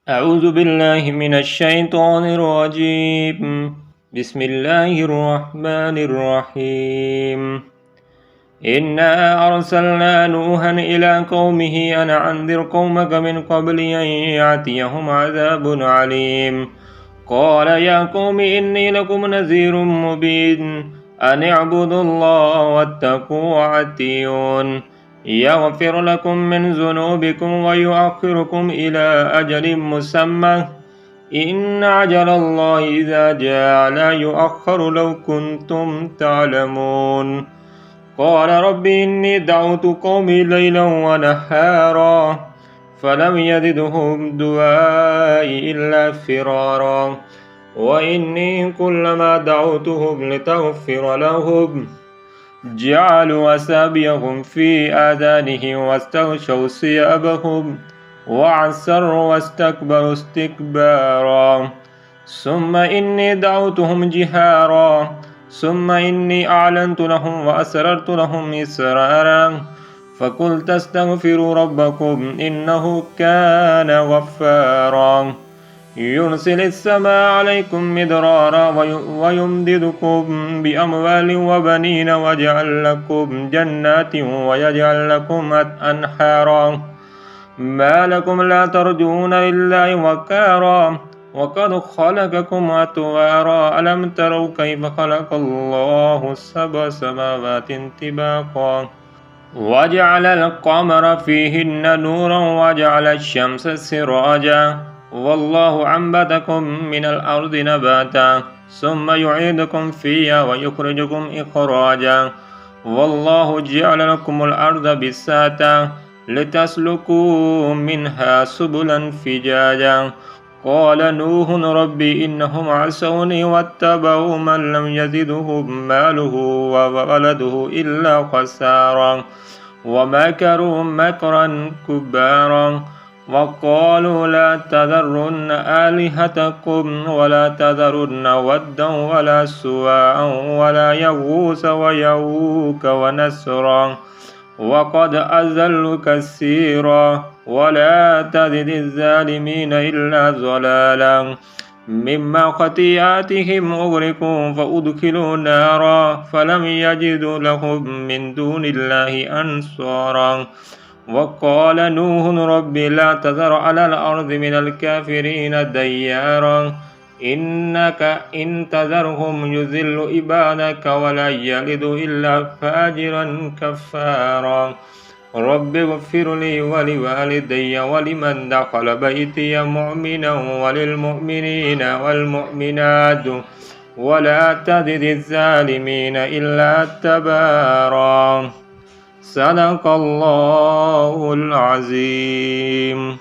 أعوذ بالله من الشيطان الرجيم. بسم الله الرحمن الرحيم. إنا أرسلنا نوحا إلى قومه أن أنذر قومك من قبل أن يأتيهم عذاب عليم. قال يا قوم إني لكم نذير مبين أن اعبدوا الله واتقوا وأطيعون يغفر لكم من ذنوبكم ويؤخركم إلى أجل مسمى إن أجل الله إذا جاء لا يؤخر لو كنتم تعلمون. قال رب إني دعوت قومي ليلا ونهارا فلم يزدهم دعائي إلا فرارا وإني كلما دعوتهم لتغفر لهم جعلوا أصابعهم في آذانهم واستغشوا ثيابهم وعسروا واستكبروا استكبارا ثم إني دعوتهم جهارا ثم إني أعلنت لهم وأسررت لهم إسرارا فقلت استغفروا ربكم إنه كان غفارا يرسل السماء عليكم مدرارا ويمددكم بأموال وبنين ويجعل لكم جنات ويجعل لكم أنهارا ما لكم لا ترجون لله وقارا وقد خلقكم أطوارا ألم تروا كيف خلق الله سبع سماوات طباقا وجعل القمر فيهن نورا وجعل الشمس سراجا والله أنبتكم من الأرض نباتا ثم يعيدكم فيها ويخرجكم إخراجا والله جعل لكم الأرض بساطا لتسلكوا منها سبلا فجاجا قال نوح ربي إنهم عصوني واتبعوا من لم يزده ماله وولده إلا خسارا ومكروا مكرا كبارا وقالوا لا تذرن آلهتكم ولا تذرن ودا ولا سواعا ولا يغوث ويعوق ونسرا وقد أضلوا كثيرا ولا تزد الظالمين إلا ضلالا مما خطيئاتهم أغرقوا فأدخلوا نارا فلم يجدوا لهم من دون الله أنصارا وقال نوح رب لا تذر على الأرض من الكافرين ديارا إنك إن تذرهم يذل عبادك ولا يلد إلا فاجرا كفارا رب اغفر لي ولوالدي ولمن دخل بيتي مؤمنا وللمؤمنين والمؤمنات ولا تزد الظالمين إلا تبارا صدق الله العظيم.